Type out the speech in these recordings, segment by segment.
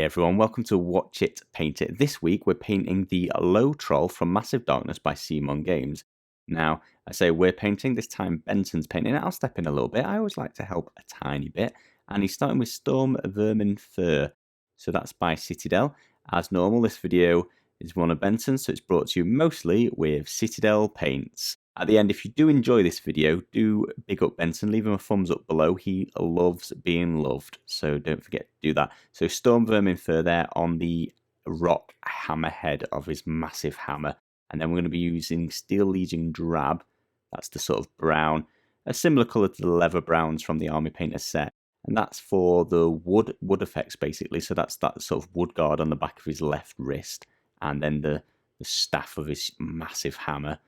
everyone, welcome to Watch It, Paint It. This week we're painting the Low Troll from Massive Darkness by Simon Games. Now, I say we're painting, this time Benson's painting it. I'll step in a little bit, I always like to help a tiny bit. And he's starting with Storm Vermin Fur. So that's by Citadel. As normal, this video is one of Benson's, so it's brought to you mostly with Citadel paints. At the end, if you do enjoy this video, do big up Benson, leave him a thumbs up below. He loves being loved, so don't forget to do that. So Storm Vermin Fur there on the rock hammerhead of his massive hammer. And then we're going to be using Steel Legion Drab. That's the sort of brown, a similar colour to the leather browns from the Army Painter set. And that's for the wood effects, basically. So that's that sort of wood guard on the back of his left wrist. And then the staff of his massive hammer.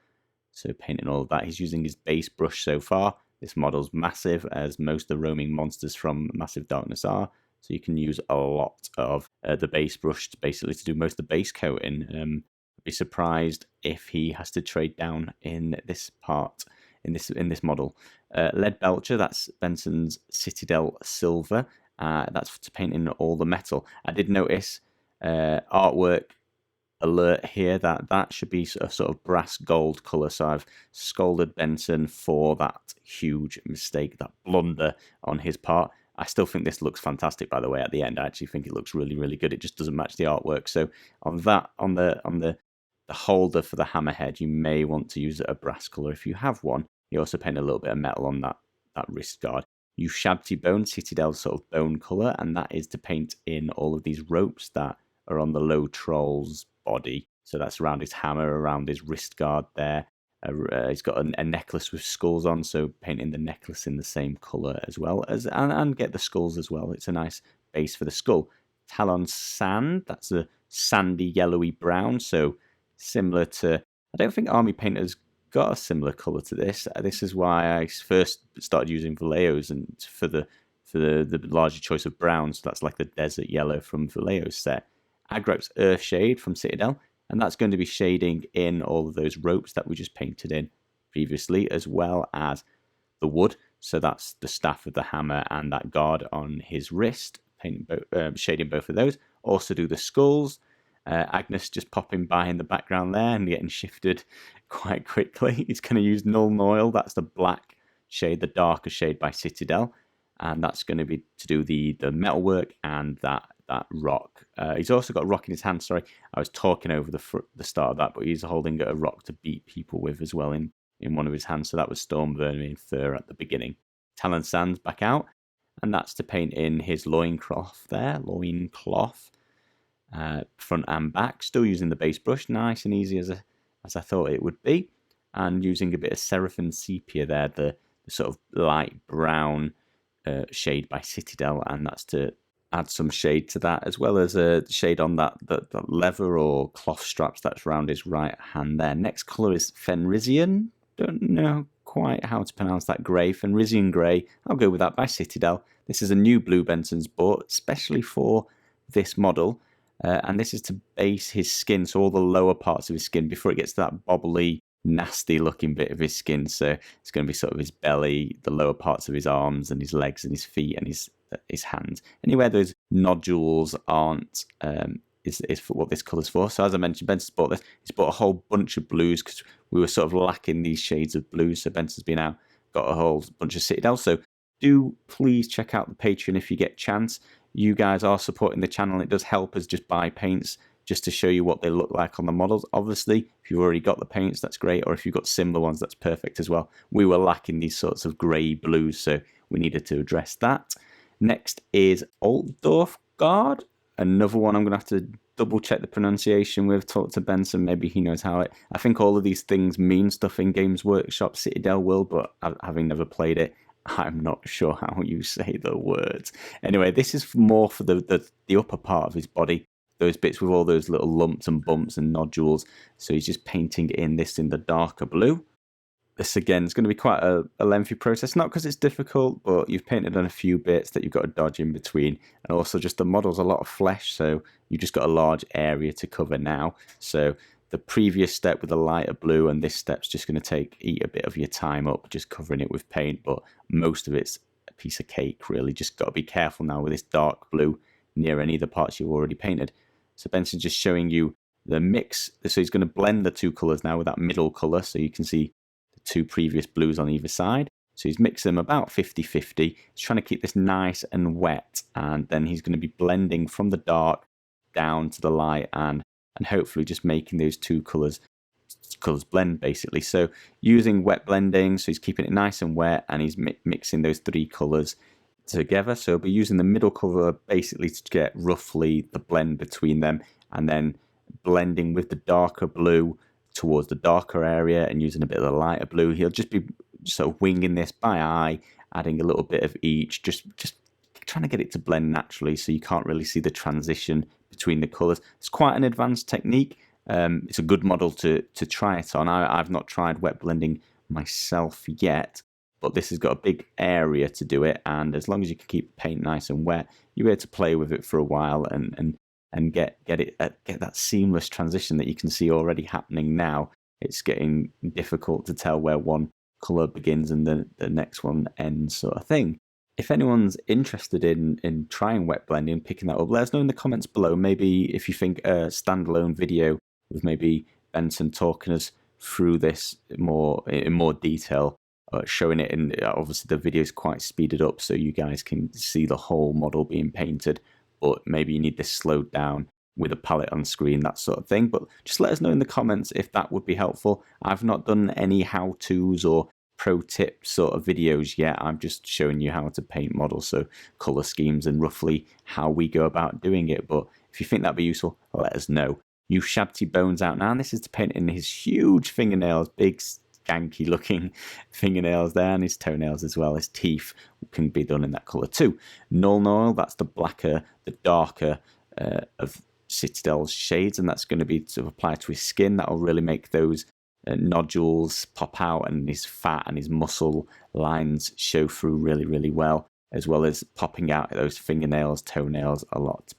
So painting all of that, he's using his base brush so far. This model's massive, as most of the roaming monsters from Massive Darkness are. So you can use a lot of the base brush basically to do most of the base coating. I'd be surprised if he has to trade down in this part, in this model. Lead Belcher, that's Benson's Citadel Silver. That's to paint in all the metal. I did notice artwork alert here that should be a sort of brass gold colour, so I've scolded Benson for that huge mistake, that blunder on his part. I still think this looks fantastic, by the way. At the end, I actually think it looks really, really good. It just doesn't match the artwork. So on that, on the holder for the hammerhead, you may want to use a brass colour if you have one. You also paint a little bit of metal on that wrist guard. Use Shabty Bone, Citadel sort of bone colour, and that is to paint in all of these ropes that are on the Low Troll's body. So that's around his hammer, around his wrist guard there. He's got a necklace with skulls on, so painting the necklace in the same colour as well, and get the skulls as well. It's a nice base for the skull. Talon Sand, that's a sandy yellowy brown, so similar to, I don't think Army Painter's got a similar colour to this. This is why I first started using Vallejo's, and for the larger choice of browns. So that's like the desert yellow from Vallejo's set. Agrox Earth Shade from Citadel, and that's going to be shading in all of those ropes that we just painted in previously, as well as the wood. So that's the staff of the hammer and that guard on his wrist, painting shading both of those. Also do the skulls. Agnes just popping by in the background there and getting shifted quite quickly. He's going to use Null Oil, that's the black shade, the darker shade by Citadel, and that's going to be to do the metalwork and that rock. He's also got a rock in his hand. Sorry, I was talking over the start of that, but he's holding a rock to beat people with as well in one of his hands. So that was Storm Vermin Fur at the beginning. Talon Sands back out, and that's to paint in his loincloth there, front and back. Still using the base brush, nice and easy as I thought it would be, and using a bit of Seraphim Sepia there, the sort of light brown shade by Citadel, and that's to add some shade to that, as well as a shade on that leather or cloth straps that's around his right hand there. Next colour is Fenrisian. Don't know quite how to pronounce that grey. Fenrisian Grey. I'll go with that by Citadel. This is a new blue Benson's bought, especially for this model. And this is to base his skin, so all the lower parts of his skin, before it gets to that bobbly, nasty looking bit of his skin. So it's going to be sort of his belly, the lower parts of his arms and his legs and his feet and his hands. Anywhere those nodules aren't, is for what this colour's for. So as I mentioned, Benson's bought this. He's bought a whole bunch of blues because we were sort of lacking these shades of blues. So Benson's been out, got a whole bunch of Citadel. So do please check out the Patreon if you get a chance. You guys are supporting the channel. It does help us just buy paints just to show you what they look like on the models. Obviously, if you've already got the paints, that's great. Or if you've got similar ones, that's perfect as well. We were lacking these sorts of grey blues, so we needed to address that. Next is Altdorf Guard. Another one I'm going to have to double check the pronunciation with. Talk to Benson, maybe he knows how it. I think all of these things mean stuff in Games Workshop. Citadel will, but having never played it, I'm not sure how you say the words. Anyway, this is more for the upper part of his body, those bits with all those little lumps and bumps and nodules. So he's just painting in this in the darker blue. This again is going to be quite a lengthy process, not because it's difficult, but you've painted on a few bits that you've got to dodge in between, and also just the model's a lot of flesh, so you've just got a large area to cover now. So the previous step with the lighter blue and this step's just going to eat a bit of your time up, just covering it with paint, but most of it's a piece of cake, really. Just got to be careful now with this dark blue. near any of the parts you've already painted. So Benson's just showing you the mix. So he's going to blend the two colours now with that middle colour, so you can see the two previous blues on either side. So he's mixed them about 50-50. He's trying to keep this nice and wet, and then he's going to be blending from the dark down to the light, and hopefully just making those two colours blend basically. So using wet blending, so he's keeping it nice and wet, and he's mixing those three colours together. So he'll be using the middle colour basically to get roughly the blend between them, and then blending with the darker blue towards the darker area and using a bit of the lighter blue. He'll just be sort of winging this by eye, adding a little bit of each, just trying to get it to blend naturally, so you can't really see the transition between the colours. It's quite an advanced technique. It's a good model to try it on. I've not tried wet blending myself yet, but this has got a big area to do it, and as long as you can keep paint nice and wet, you're able to play with it for a while and get that seamless transition that you can see already happening now. It's getting difficult to tell where one colour begins and the next one ends, sort of thing. If anyone's interested in trying wet blending, picking that up, let us know in the comments below. Maybe if you think a standalone video with maybe Benson talking us through this in more detail, showing it in, obviously the video is quite speeded up so you guys can see the whole model being painted, but maybe you need this slowed down with a palette on screen, that sort of thing. But just let us know in the comments if that would be helpful. I've not done any how-tos or pro tip sort of videos yet. I'm just showing you how to paint models, so color schemes and roughly how we go about doing it. But if you think that'd be useful, let us know. Use Shabty Bones out now, and this is to paint in his huge fingernails, big skanky looking fingernails there, and his toenails as well. His teeth can be done in that color too. Null Oil, that's the blacker, the darker of Citadel's shades, and that's going to be sort of applied to his skin. That'll really make those nodules pop out, and his fat and his muscle lines show through really, really well, as well as popping out those fingernails, toenails a lot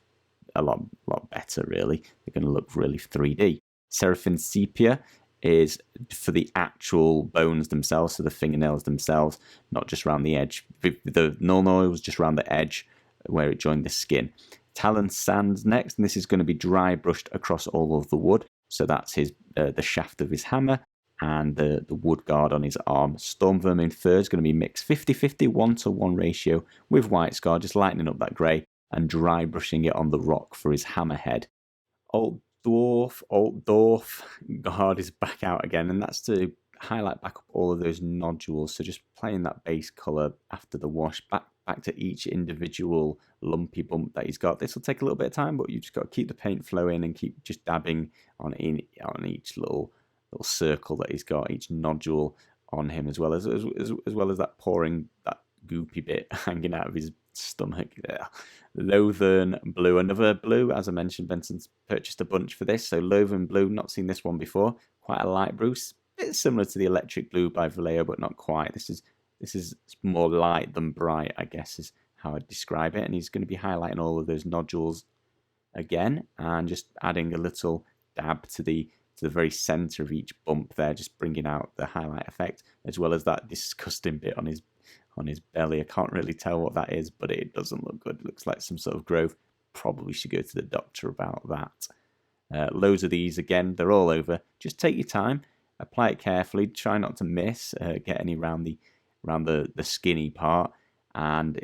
better, really. They're going to look really 3D. Seraphim Sepia is for the actual bones themselves, so the fingernails themselves, not just around the edge. The Null Oil was just around the edge where it joined the skin. Talon Sand's next, and this is going to be dry brushed across all of the wood. So that's his the shaft of his hammer and the wood guard on his arm. Storm Vermin Fur is going to be mixed 50-50, 1-to-1 ratio with White Scar, just lightening up that grey and dry brushing it on the rock for his hammerhead. Alt Dwarf guard is back out again, and that's to highlight back up all of those nodules. So just playing that base colour after the wash back to each individual lumpy bump that he's got. This will take a little bit of time, but you just got to keep the paint flowing and keep just dabbing on each little circle that he's got, each nodule on him, as well as that pouring, that goopy bit hanging out of his stomach there. Lothern Blue, another blue. As I mentioned, Benson's purchased a bunch for this. So Lothern Blue, not seen this one before. Quite a light blue, bit similar to the Electric Blue by Vallejo, but not quite. This is more light than bright, I guess, is how I'd describe it. And he's going to be highlighting all of those nodules again, and just adding a little dab to the very center of each bump there, just bringing out the highlight effect, as well as that disgusting bit on his belly. I can't really tell what that is, but it doesn't look good. It looks like some sort of growth. Probably should go to the doctor about that. Loads of these again. They're all over. Just take your time. Apply it carefully. Try not to miss. Get any around the skinny part, and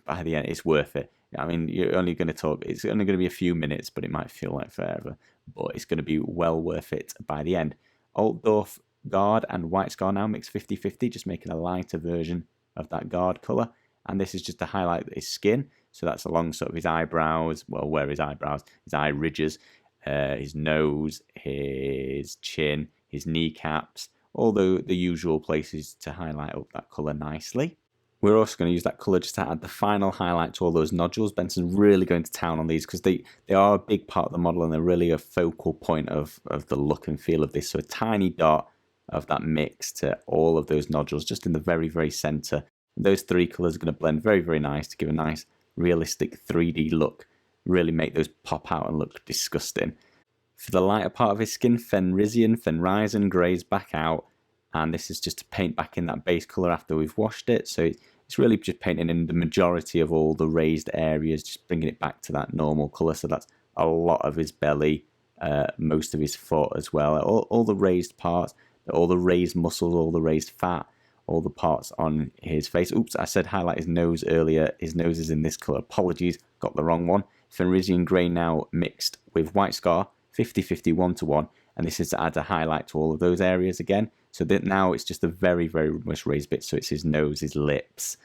by the end it's worth it. I mean, you're only going to talk. It's only going to be a few minutes, but it might feel like forever. But it's going to be well worth it by the end. Altdorf Guard and White Scar now mixed 50-50, just making a lighter version of that guard colour. And this is just to highlight his skin. So that's along sort of his eyebrows, well, where his eyebrows, his eye ridges, his nose, his chin, his kneecaps, all the usual places to highlight up that colour nicely. We're also going to use that colour just to add the final highlight to all those nodules. Benson's really going to town on these because they are a big part of the model, and they're really a focal point of the look and feel of this. So a tiny dot of that mix to all of those nodules just in the very, very centre. And those three colours are going to blend very, very nice to give a nice realistic 3D look. Really make those pop out and look disgusting. For the lighter part of his skin, Fenrisian greys back out. And this is just to paint back in that base colour after we've washed it. So it's really just painting in the majority of all the raised areas, just bringing it back to that normal colour. So that's a lot of his belly, most of his foot as well, all the raised parts, all the raised muscles, all the raised fat, all the parts on his face. Oops, I said highlight his nose earlier. His nose is in this colour. Apologies, got the wrong one. Fenrisian Grey now mixed with White Scar, 50-50, 1-to-1. And this is to add a highlight to all of those areas again. So that now it's just a very, very much raised bit. So it's his nose, his lips,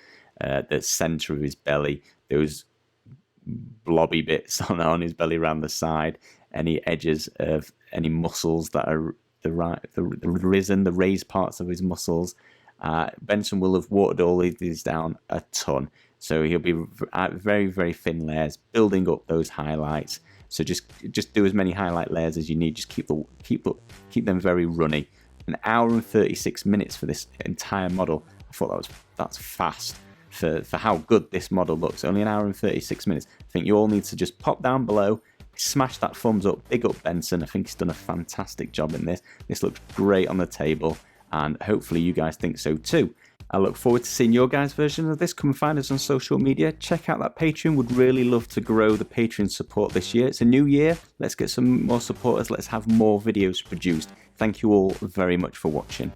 the centre of his belly, those blobby bits on his belly around the side, any edges of any muscles that are the raised parts of his muscles. Benson will have watered all of these down a ton, so he'll be at very, very thin layers, building up those highlights. So just do as many highlight layers as you need. Just keep them very runny. An hour and 36 minutes for this entire model. I thought that's fast for how good this model looks. Only an hour and 36 minutes. I think you all need to just pop down below, smash that thumbs up, big up Benson. I think he's done a fantastic job in this. This looks great on the table, and hopefully you guys think so too. I look forward to seeing your guys' version of this. Come and find us on social media. Check out that Patreon. Would really love to grow the Patreon support this year. It's a new year. Let's get some more supporters. Let's have more videos produced. Thank you all very much for watching.